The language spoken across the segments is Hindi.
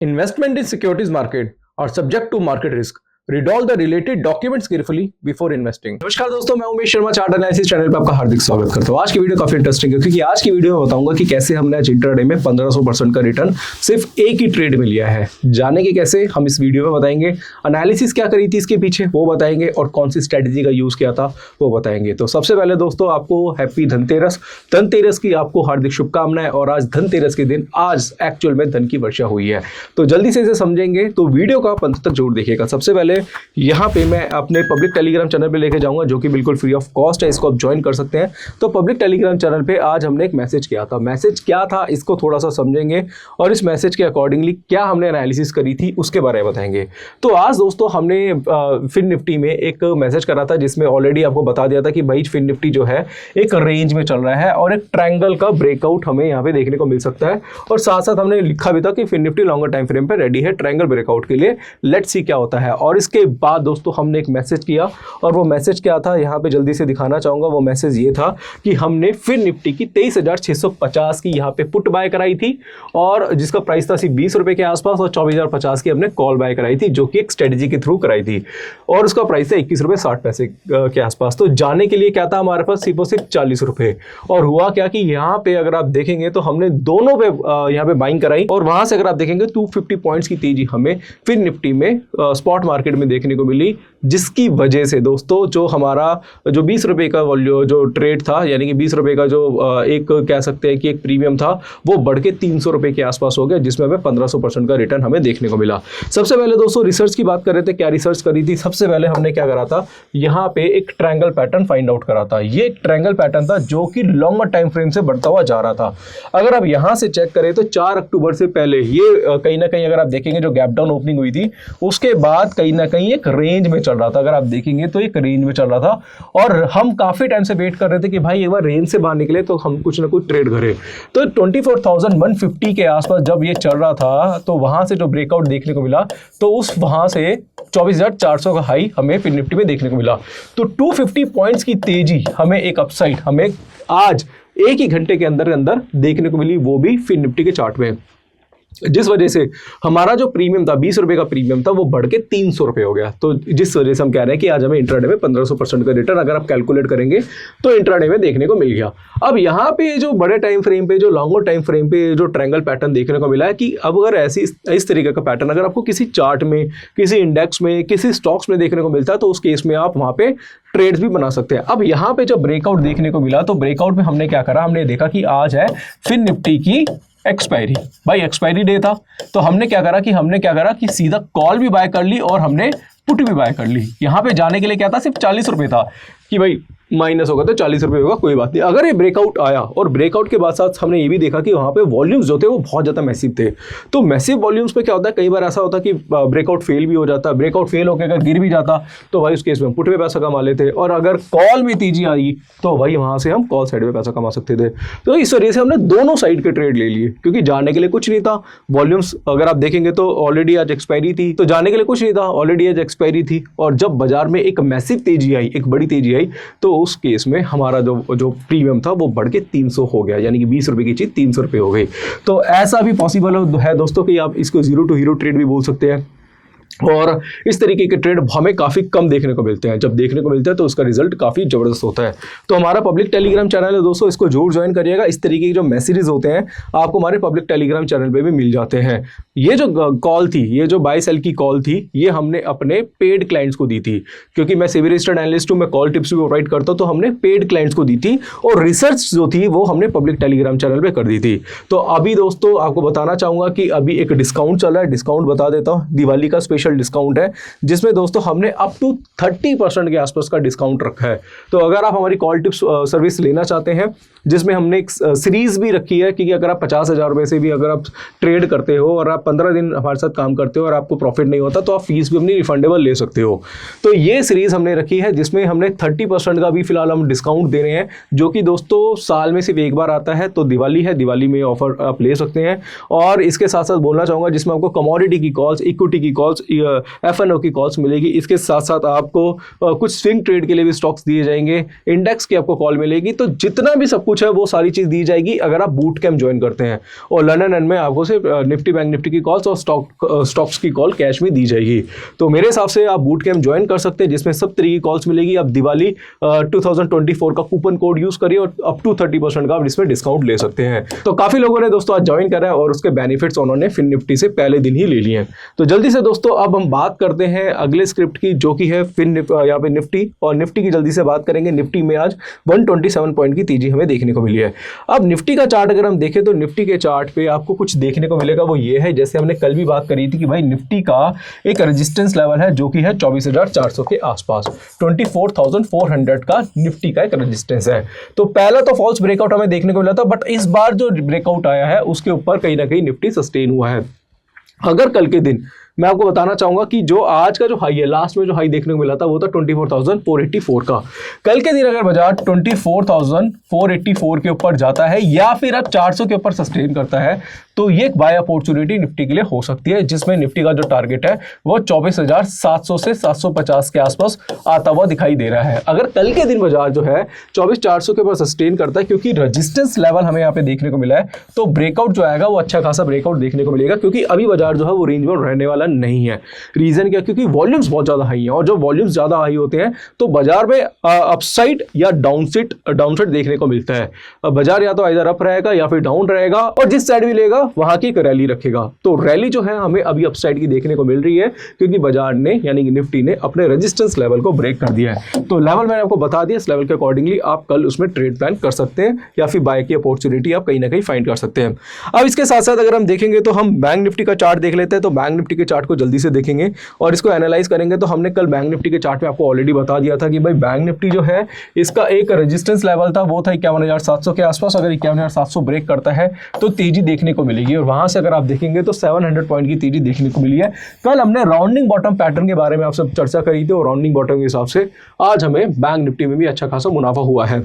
Investment in securities market are subject to market risk. Read all the related documents carefully before investing. नमस्कार दोस्तों, मैं Umesh Sharma chart analysis channel पे आपका हार्दिक स्वागत करता हूँ। आज की वीडियो काफी इंटरेस्टिंग है क्योंकि आज की वीडियो में बताऊंगा कि कैसे हमने आज इंट्राडे में 1500% का रिटर्न सिर्फ एक ही ट्रेड में लिया है। जानेंगे कैसे, हम इस वीडियो में बताएंगे। एनालिसिस क्या करी थी इसके पीछे वो बताएंगे और कौन सी स्ट्रेटेजी का यूज किया था वो बताएंगे। तो सबसे पहले दोस्तों आपको हैप्पी धनतेरस। धनतेरस की आपको हार्दिक शुभकामनाएं। और आज धनतेरस के दिन आज एक्चुअल में धन की वर्षा हुई है, तो जल्दी से इसे समझेंगे तो वीडियो का अंत तक जरूर देखिएगा। सबसे पहले यहाँ पे मैं अपने पब्लिक टेलीग्राम चैनल पे लेके जाऊंगा जो कि बिल्कुल फ्री ऑफ कॉस्ट है, इसको आप ज्वाइन कर सकते हैं। तो पब्लिक टेलीग्राम चैनल पे आज हमने एक मैसेज किया था। मैसेज क्या था इसको थोड़ा सा समझेंगे और इस मैसेज के अकॉर्डिंगली क्या हमने एनालिसिस करी थी उसके बारे में बताएंगे। तो आज दोस्तों हमने फिन निफ्टी में एक मैसेज करा था जिसमें ऑलरेडी आपको बता दिया था कि भाई फिन निफ्टी जो है एक रेंज में चल रहा है और एक ट्रायंगल का ब्रेकआउट हमें यहाँ पे देखने को मिल सकता है। और साथ साथ हमने लिखा भी था कि Fin Nifty longer time frame पे रेडी है ट्रायंगल ब्रेकआउट के लिए। लेट्स सी क्या होता है। और इसके बाद दोस्तों हमने एक मैसेज किया और वो मैसेज क्या था यहाँ पे जल्दी से दिखाना चाहूंगा। वो मैसेज ये था कि हमने फिन निफ्टी की 23,650 की यहाँ पे पुट बाय कराई थी और जिसका प्राइस था सिर्फ 20 रुपए के आसपास और 24,050 की हमने कॉल बाय कराई थी जो कि एक स्ट्रेटेजी के थ्रू कराई थी और उसका प्राइस था 21 रुपए 60 पैसे के आसपास। तो जाने के लिए क्या था हमारे पास सिर्फ और सिर्फ 40 रुपए। और हुआ क्या कि यहाँ पे अगर आप देखेंगे तो हमने दोनों पे यहाँ पे बाइंग कराई और वहां से अगर आप देखेंगे 250 पॉइंट्स की तेजी हमें फिन निफ्टी में स्पॉट मार्केट में देखने को मिली, जिसकी वजह से दोस्तों जो हमारा जो 20 रुपए का वॉल्यूम जो ट्रेड था यानी कि 20 रुपए का जो एक कह सकते हैं कि एक प्रीमियम था वो बढ़ के 300 रुपए के आसपास हो गया, जिसमें हमें 1500% का रिटर्न हमें देखने को मिला। सबसे पहले दोस्तों रिसर्च की बात कर रहे थे, क्या रिसर्च करी थी। सबसे पहले हमने क्या करा था, यहाँ पे एक ट्रायंगल पैटर्न फाइंड आउट करा था। ये एक ट्रायंगल पैटर्न था जो कि लॉन्गर टाइम फ्रेम से बढ़ता हुआ जा रहा था। अगर आप यहाँ से चेक करें तो 4 अक्टूबर से पहले ये कहीं ना कहीं अगर आप देखेंगे जो गैप डाउन ओपनिंग हुई थी उसके बाद कहीं ना कहीं एक रेंज में चल रहा था। अगर आप देखेंगे तो एक रेंज में चल रहा था और हम काफी टाइम से वेट कर रहे थे कि भाई एक बार रेंज से बाहर निकले तो हम कुछ ना कुछ ट्रेड करें। तो 24,150 के आसपास जब ये चल रहा था तो वहां से जो ब्रेकआउट देखने को मिला तो उस वहां से 24,400 का हाई हमें फिन निफ्टी में देखने को मिला। तो 250 पॉइंट्स की तेजी हमें एक अपसाइड हमें आज एक ही घंटे के अंदर देखने को मिली, वो भी फिन निफ्टी के चार्ट में, जिस वजह से हमारा जो प्रीमियम था 20 रुपए का प्रीमियम था वो बढ़ के 300 रुपए हो गया। तो जिस वजह से हम कह रहे हैं कि आज हमें इंट्राडे में 1500% का रिटर्न अगर आप कैलकुलेट करेंगे तो इंट्राडे में देखने को मिल गया। अब यहाँ पे जो बड़े टाइम फ्रेम पे जो लॉन्गर टाइम फ्रेम पे जो ट्रायंगल पैटर्न देखने को मिला है कि अब अगर ऐसी इस तरीके का पैटर्न अगर आपको किसी चार्ट में, किसी इंडेक्स में, किसी स्टॉक्स में देखने को मिलता है तो उस केस में आप वहां पे ट्रेड्स भी बना सकते हैं। अब यहाँ पे जब ब्रेकआउट देखने को मिला तो ब्रेकआउट में हमने क्या करा, हमने देखा कि आज है फिन निफ्टी की एक्सपायरी, भाई एक्सपायरी डे था। तो हमने क्या करा कि सीधा कॉल भी बाय कर ली और हमने पुट भी बाय कर ली। यहाँ पे जाने के लिए क्या था, सिर्फ 40 रुपए था कि भाई माइनस होगा तो 40 रुपए होगा, कोई बात नहीं। अगर ये ब्रेकआउट आया और ब्रेकआउट के बाद साथ हमने ये भी देखा कि वहाँ पे वॉल्यूम्स जो थे वो बहुत ज़्यादा मैसिव थे। तो मैसिव वॉल्यूम्स पे क्या होता है, कई बार ऐसा होता है कि ब्रेकआउट फेल भी हो जाता है। ब्रेकआउट फेल होकर अगर गिर भी जाता तो भाई उस केस में हम पुट में पैसा कमा लेते और अगर कॉल में तेजी आई तो भाई वहाँ से हम कॉल साइड में पैसा कमा सकते थे। तो इस वजह से हमने दोनों साइड के ट्रेड ले लिए क्योंकि जाने के लिए कुछ नहीं था। वॉल्यूम्स अगर आप देखेंगे तो ऑलरेडी आज एक्सपायरी थी, तो जाने के लिए कुछ नहीं था, ऑलरेडी आज एक्सपायरी थी। और जब बाजार में एक मैसिव तेजी आई, एक बड़ी तेजी आई, तो उस केस में हमारा जो प्रीमियम था वो बढ़ के 300 हो गया, यानी कि 20 रुपए की चीज 300 रुपए हो गई। तो ऐसा भी पॉसिबल है दोस्तों कि आप इसको जीरो टू हीरो ट्रेड भी बोल सकते हैं। और इस तरीके के ट्रेड हमें काफ़ी कम देखने को मिलते हैं। जब देखने को मिलता है तो उसका रिजल्ट काफ़ी ज़बरदस्त होता है। तो हमारा पब्लिक टेलीग्राम चैनल है दोस्तों, इसको जरूर ज्वाइन करिएगा। इस तरीके के जो मैसेजेस होते हैं आपको हमारे पब्लिक टेलीग्राम चैनल पे भी मिल जाते हैं। ये जो कॉल थी, ये जो बाय सेल की कॉल थी, ये हमने अपने पेड क्लाइंट्स को दी थी क्योंकि मैं सेबी रजिस्टर्ड एनालिस्ट हूँ, मैं कॉल टिप्स भी प्रोवाइड करता हूँ। तो हमने पेड क्लाइंट्स को दी थी और रिसर्च जो थी वो हमने पब्लिक टेलीग्राम चैनल पर कर दी थी। तो अभी दोस्तों आपको बताना चाहूँगा कि अभी एक डिस्काउंट चल रहा है, डिस्काउंट बता देता हूँ। दिवाली का स्पेशल डिस्काउंट है जिसमें दोस्तों हमने अप टू 30% के आसपास का डिस्काउंट रखा है। तो अगर आप हमारी कॉल टिप्स सर्विस लेना चाहते हैं जिसमें हमने एक सीरीज भी रखी है कि अगर आप 50,000 रुपए से भी अगर आप ट्रेड करते हो और आप 15 दिन हमारे साथ काम करते हो और आपको प्रॉफिट नहीं होता तो आप फीस भी अपनी रिफंडेबल ले सकते हो। तो ये सीरीज हमने रखी है जिसमें हमने 30% का भी फिलहाल हम डिस्काउंट दे रहे हैं जो कि दोस्तों साल में सिर्फ एक बार आता है। तो दिवाली है, दिवाली में ऑफर आप ले सकते हैं। और इसके साथ साथ बोलना चाहूँगा जिसमें आपको कमोडिटी की कॉल्स, इक्विटी की कॉल्स F&O की कॉल्स मिलेगी। इसके साथ साथ आपको कुछ स्विंग ट्रेड के लिए भी स्टॉक्स दिए जाएंगे, इंडेक्स की आपको कॉल मिलेगी। तो जितना भी सब कुछ है वो सारी चीज़ दी जाएगी अगर आप बूट कैंप ज्वाइन करते हैं। और लर्न एंड में आपको सिर्फ निफ्टी बैंक निफ्टी की कॉल्स और स्टॉक्स की कॉल कैश में दी जाएगी। तो मेरे हिसाब से आप बूट कैंप ज्वाइन कर सकते हैं, जिसमें सब तरीके की कॉल्स मिलेगी। आप दिवाली 2024 का कूपन कोड यूज करिए और अप टू 30% का आप इसमें डिस्काउंट ले सकते हैं। तो काफी लोगों ने दोस्तों आज ज्वाइन करा है और उसके बेनिफिट्स उन्होंने फिन निफ्टी से पहले दिन ही ले लिए हैं। तो जल्दी से दोस्तों अब हम बात करते हैं अगले स्क्रिप्ट की, जो कि है फिन यहाँ पे निफ्टी, और निफ्टी की जल्दी से बात करेंगे। निफ्टी में आज 127 पॉइंट की तेजी हमें देखने को मिली है। अब निफ्टी का चार्ट अगर हम देखें तो निफ्टी के चार्ट पे आपको कुछ देखने को मिलेगा, वो ये है जैसे हमने कल भी बात करी थी कि भाई निफ्टी का एक रेजिस्टेंस लेवल है जो कि है 24,400 के आसपास, 24,400 का निफ्टी का एक रेजिस्टेंस है। तो पहला तो फॉल्स ब्रेकआउट हमें देखने को मिला था, बट इस बार जो ब्रेकआउट आया है उसके ऊपर कहीं ना कहीं निफ्टी सस्टेन हुआ है। अगर कल के दिन मैं आपको बताना चाहूंगा कि जो आज का जो हाई है, लास्ट में जो हाई देखने को मिला था वो था 24,484 का। कल के दिन अगर बाजार 24,484 के ऊपर जाता है या फिर अब 400 के ऊपर सस्टेन करता है तो ये एक बाय अपॉर्चुनिटी निफ्टी के लिए हो सकती है, जिसमें निफ्टी का जो टारगेट है वो 24,700 से 750 के आसपास आता हुआ दिखाई दे रहा है। अगर कल के दिन बाजार जो है 24,400 के ऊपर सस्टेन करता है, क्योंकि रेजिस्टेंस लेवल हमें यहाँ पे देखने को मिला है, तो ब्रेकआउट जो आएगा वो अच्छा खासा ब्रेकआउट देखने को मिलेगा, क्योंकि अभी बाजार जो है वो रेंज में रहने वाला नहीं है। रीजन क्या? क्योंकि वॉल्यूम्स बहुत ज्यादा हाई है, और जब वॉल्यूम्स ज्यादा हाई होते हैं तो बाजार में अपसाइड या डाउनसाइड देखने को मिलता है। बाजार या तो इधर अप रहेगा या फिर डाउन रहेगा, और जिस साइड भी लेगा वहां की एक रैली रखेगा। तो रैली जो है हमें अभी अपसाइड की देखने को मिल रही है, क्योंकि बाजार ने यानी कि निफ्टी ने अपने रेजिस्टेंस लेवल को ब्रेक कर दिया है। तो लेवल मैंने आपको बता दिया, इस लेवल के अकॉर्डिंगली आप कल उसमें ट्रेड प्लान कर सकते हैं या फिर बाय की अपॉर्चुनिटी आप कहीं ना कहीं फाइंड कर सकते हैं। अब इसके साथ साथ अगर हम देखेंगे तो हम बैंक निफ्टी का चार्ट देख लेते हैं। तो बैंक निफ्टी के चार्ट को जल्दी से देखेंगे और इसको एनालाइज करेंगे। तो हमने कल बैंक निफ्टी के चार्ट में आपको ऑलरेडी बता दिया था कि भाई बैंक निफ्टी जो है इसका एक रेजिस्टेंस लेवल था, वो था 51,700 के आसपास। अगर 51,700 ब्रेक करता है तो तेजी देखने को मिलेगी, और वहां से अगर आप देखेंगे तो 700 पॉइंट की तेजी देखने को मिली है। कल हमने राउंडिंग बॉटम पैटर्न के बारे में आपसे चर्चा करी थी, और राउंडिंग बॉटम के हिसाब से आज हमें बैंक निफ्टी में भी अच्छा खासा मुनाफा हुआ है।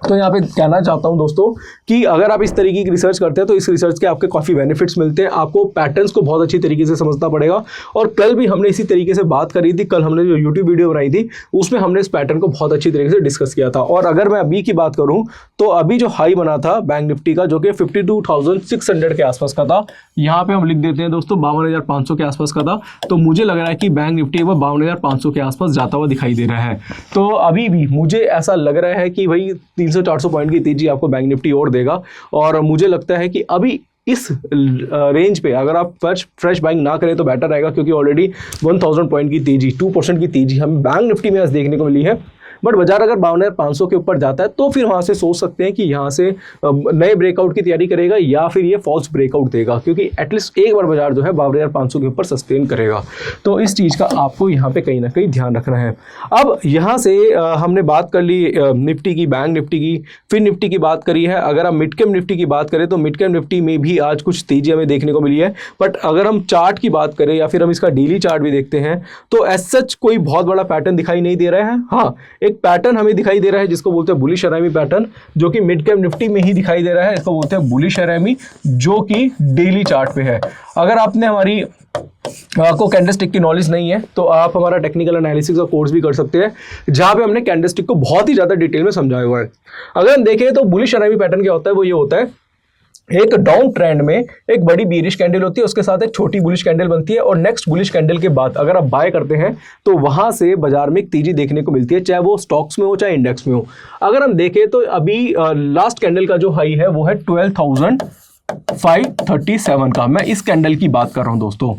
तो यहाँ पे कहना चाहता हूँ दोस्तों कि अगर आप इस तरीके की रिसर्च करते हैं तो इस रिसर्च के आपके काफ़ी बेनिफिट्स मिलते हैं। आपको पैटर्न्स को बहुत अच्छी तरीके से समझना पड़ेगा, और कल भी हमने इसी तरीके से बात करी थी। कल हमने जो यूट्यूब वीडियो बनाई थी उसमें हमने इस पैटर्न को बहुत अच्छी तरीके से डिस्कस किया था। और अगर मैं अभी की बात करूँ तो अभी जो हाई बना था बैंक निफ्टी का, जो कि 52,600 के आसपास का था, यहाँ पे हम लिख देते हैं दोस्तों 52,500 के आसपास का था। तो मुझे लग रहा है कि बैंक निफ्टी वो 52,500 के आसपास जाता हुआ दिखाई दे रहा है। तो अभी भी मुझे ऐसा लग रहा है कि भाई 300-400 पॉइंट की तेजी आपको बैंक निफ्टी और देगा, और मुझे लगता है कि अभी इस रेंज पे अगर आप फ्रेश बाइंग ना करें तो बेटर रहेगा, क्योंकि ऑलरेडी 1000 पॉइंट की तेजी, 2% की तेजी हमें बैंक निफ्टी में आज देखने को मिली है। बट बाजार अगर 52,500 के ऊपर जाता है तो फिर वहाँ से सोच सकते हैं कि यहाँ से नए ब्रेकआउट की तैयारी करेगा या फिर ये फॉल्स ब्रेकआउट देगा, क्योंकि एटलीस्ट एक बार बाजार जो है 52,500 के ऊपर सस्टेन करेगा। तो इस चीज़ का आपको यहाँ पे कहीं ना कहीं ध्यान रखना है। अब यहाँ से हमने बात कर ली निफ्टी की, बैंक निफ्टी की, फिर निफ्टी की बात करी है। अगर हम मिड कैप निफ्टी की बात करें तो मिड कैप निफ्टी में भी आज कुछ तेजी हमें देखने को मिली है। बट अगर हम चार्ट की बात करें या फिर हम इसका डेली चार्ट भी देखते हैं तो एज सच कोई बहुत बड़ा पैटर्न दिखाई नहीं दे रहा है। हाँ, एक पैटर्न हमें दिखाई दे रहा है जिसको बोलते हैं बुलिश एरएमई पैटर्न, जो कि मिड कैप निफ्टी में ही दिखाई दे रहा है। इसको बोलते हैं बुलिश एरएमई, जो कि डेली चार्ट पे है। अगर आपने हमारी आपको कैंडलस्टिक की नॉलेज नहीं है तो आप हमारा टेक्निकल एनालिसिस का कोर्स भी कर सकते हैं, जहां पे हमने कैंडलस्टिक को बहुत ही ज्यादा डिटेल में समझाया हुआ है। अगर हम देखें तो बुलिश एरएमई पैटर्न क्या होता है, वो ये होता है एक डाउन ट्रेंड में एक बड़ी बीरिश कैंडल होती है, उसके साथ एक छोटी बुलिश कैंडल बनती है, और नेक्स्ट बुलिश कैंडल के बाद अगर आप बाय करते हैं तो वहां से बाजार में एक तेजी देखने को मिलती है, चाहे वो स्टॉक्स में हो चाहे इंडेक्स में हो। अगर हम देखें तो अभी लास्ट कैंडल का जो हाई है वो है 12,537 का। मैं इस कैंडल की बात कर रहा हूं दोस्तों।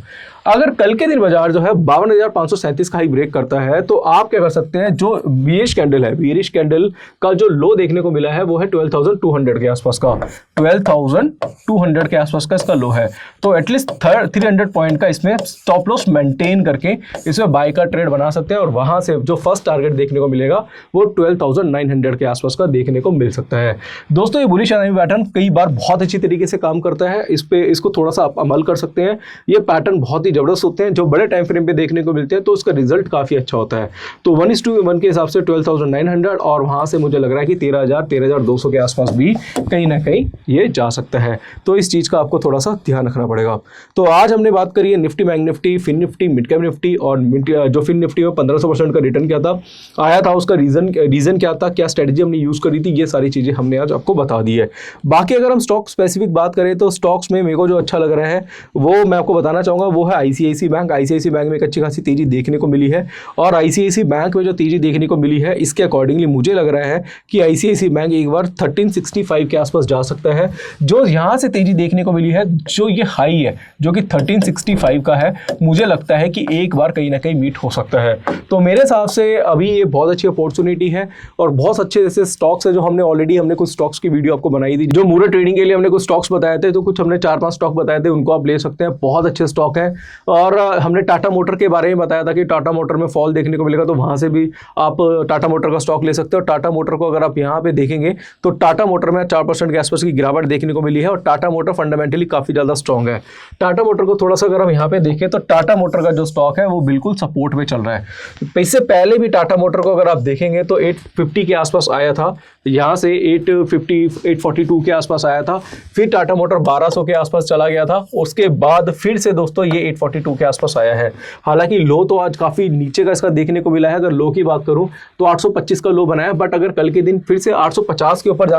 अगर कल के दिन बाजार जो है 52,537 का हाई ब्रेक करता है तो आप क्या कर सकते हैं, जो बीरिश कैंडल है, बीरिश कैंडल का जो लो देखने को मिला है वो है 12,200 के आसपास का, 12,200 के आसपास का इसका लो है। तो एटलीस्ट 300 पॉइंट का इसमें स्टॉप लॉस मेंटेन करके इसमें बाय का ट्रेड बना सकते हैं, और वहां से जो फर्स्ट टारगेट देखने को मिलेगा वो 12,900 के आसपास का देखने को मिल सकता है। दोस्तों ये बुलिश एरएमई पैटर्न कई बार बहुत अच्छी तरीके से काम करता है, इसको थोड़ा सा आप अमल कर सकते हैं। ये पैटर्न बहुत ही जबरदस्त होते हैं, जो बड़े टाइम फ्रेम पे देखने को मिलते हैं तो उसका रिजल्ट काफ़ी अच्छा होता है। तो 1:1 के हिसाब से 12,900 और वहाँ से मुझे लग रहा है कि 13,200 के आसपास भी कहीं ना कहीं ये जा सकता है। तो इस चीज़ का आपको थोड़ा सा ध्यान रखना पड़ेगा। तो आज हमने बात करी है Nifty, Bank Nifty, Fin Nifty, Midcap कैप निफ्टी और जो फिन निफ्टी में 1500% का रिटर्न क्या था आया था, उसका रीज़न क्या था, क्या स्ट्रेटजी हमने यूज़ करी थी, ये सारी चीज़ें हमने आज आपको बता दी है। बाकी अगर हम स्टॉक स्पेसिफिक बात करें तो स्टॉक्स में मेरे को जो अच्छा लग रहा है वो मैं आपको बताना चाहूँगा, वो है ICICI बैंक। ICICI बैंक में एक अच्छी खासी तेज़ी देखने को मिली है और ICICI बैंक में जो तेज़ी देखने को मिली है इसके अकॉर्डिंगली मुझे लग रहा है कि ICICI बैंक एक बार 1365 के आसपास जा सकता है। जो यहाँ से तेज़ी देखने को मिली है, जो ये हाई है जो कि 1365 का है, मुझे लगता है कि एक बार कहीं ना कहीं मीट हो सकता है। तो मेरे हिसाब से अभी ये बहुत अच्छी अपॉर्चुनिटी है और बहुत अच्छे जैसे स्टॉक्स है जो हमने कुछ स्टॉक्स की वीडियो आपको बनाई थी, जो मूरे ट्रेडिंग के लिए हमने कुछ स्टॉक्स बताए थे, तो कुछ हमने 4-5 स्टॉक बताए थे, उनको आप ले सकते हैं, बहुत अच्छे स्टॉक है। और हमने टाटा मोटर के बारे में बताया था कि टाटा मोटर में फॉल देखने को मिलेगा, तो वहाँ से भी आप टाटा मोटर का स्टॉक ले सकते हो। टाटा मोटर को अगर आप यहाँ पे देखेंगे तो टाटा मोटर में 4% के आसपास की गिरावट देखने को मिली है और टाटा मोटर फंडामेंटली काफ़ी ज़्यादा स्ट्रॉन्ग है। टाटा मोटर को थोड़ा सा अगर हम यहाँ पे देखें तो टाटा मोटर का जो स्टॉक है वो बिल्कुल सपोर्ट में चल रहा है। इससे पहले भी टाटा मोटर को अगर आप देखेंगे तो 850 के आसपास आया था, यहाँ से 842 के आसपास आया था, फिर टाटा मोटर 1200 के आसपास चला गया था, उसके बाद फिर से दोस्तों ये 842 के आसपास आया है। हालांकि लो तो आज काफ़ी नीचे का इसका देखने को मिला है। अगर लो की बात करूं तो 825 का लो बनाया, बट अगर कल के दिन फिर से 850 के ऊपर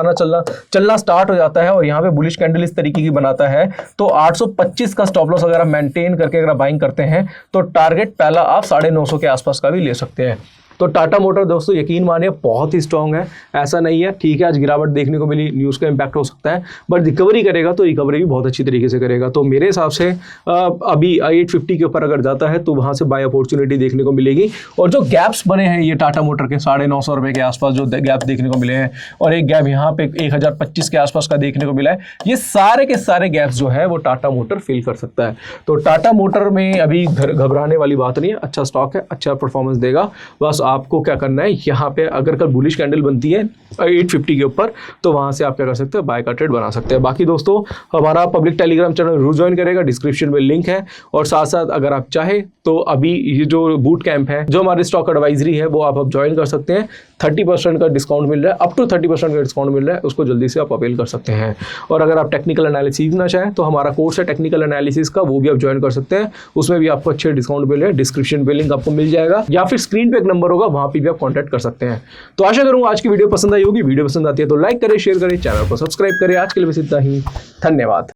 चलना स्टार्ट हो जाता है और यहाँ पे बुलिश कैंडल इस तरीके की बनाता है तो 825 का स्टॉप लॉस अगर आप मेंटेन करके अगर बाइंग करते हैं तो टारगेट पहला आप 950 के आसपास का भी ले सकते हैं। तो टाटा मोटर दोस्तों यकीन मानिए बहुत ही स्ट्रॉन्ग है, ऐसा नहीं है। ठीक है आज गिरावट देखने को मिली, न्यूज़ का इम्पैक्ट हो सकता है, बट रिकवरी करेगा तो रिकवरी भी बहुत अच्छी तरीके से करेगा। तो मेरे हिसाब से अभी 850 के ऊपर अगर जाता है तो वहाँ से बाय अपॉर्चुनिटी देखने को मिलेगी। और जो गैप्स बने हैं ये टाटा मोटर के 950 रुपये के आसपास जो गैप्स देखने को मिले हैं और एक गैप यहाँ पे 1025 के आसपास का देखने को मिला है, ये सारे के सारे गैप्स जो है वो टाटा मोटर फिल कर सकता है। तो टाटा मोटर में अभी घबराने वाली बात नहीं है, अच्छा स्टॉक है, अच्छा परफॉर्मेंस देगा। बस आपको क्या करना है, यहाँ पे अगर कल बुलिश कैंडल बनती है 850 के ऊपर तो वहाँ से आप क्या कर सकते हैं, बाय का ट्रेड बना सकते हैं। बाकी दोस्तों हमारा पब्लिक टेलीग्राम चैनल जरूर ज्वाइन करेगा, डिस्क्रिप्शन में लिंक है। और साथ साथ अगर आप चाहे तो अभी ये जो बूट कैंप है, जो हमारी स्टॉक एडवाइजरी है, वो आप ज्वाइन कर सकते हैं। 30% का डिस्काउंट मिल रहा है, अप टू 30% का डिस्काउंट मिल रहा है, उसको जल्दी से आप अवेल कर सकते हैं। और अगर आप टेक्निकल एनालिसिस सीखना चाहें तो हमारा कोर्स है टेक्निकल एनालिसिस का, वो भी आप ज्वाइन कर सकते हैं, उसमें भी आपको अच्छे डिस्काउंट मिल रहे हैं। डिस्क्रिप्शन पे लिंक आपको मिल जाएगा या फिर स्क्रीन पे एक नंबर होगा, वहाँ पे भी आप कॉन्टैक्ट कर सकते हैं। तो आशा करूँगा आज की वीडियो पसंद आई होगी। वीडियो पसंद आती है तो लाइक करें, शेयर करें, चैनल को सब्सक्राइब करें। आज के लिए बस इतना ही, धन्यवाद।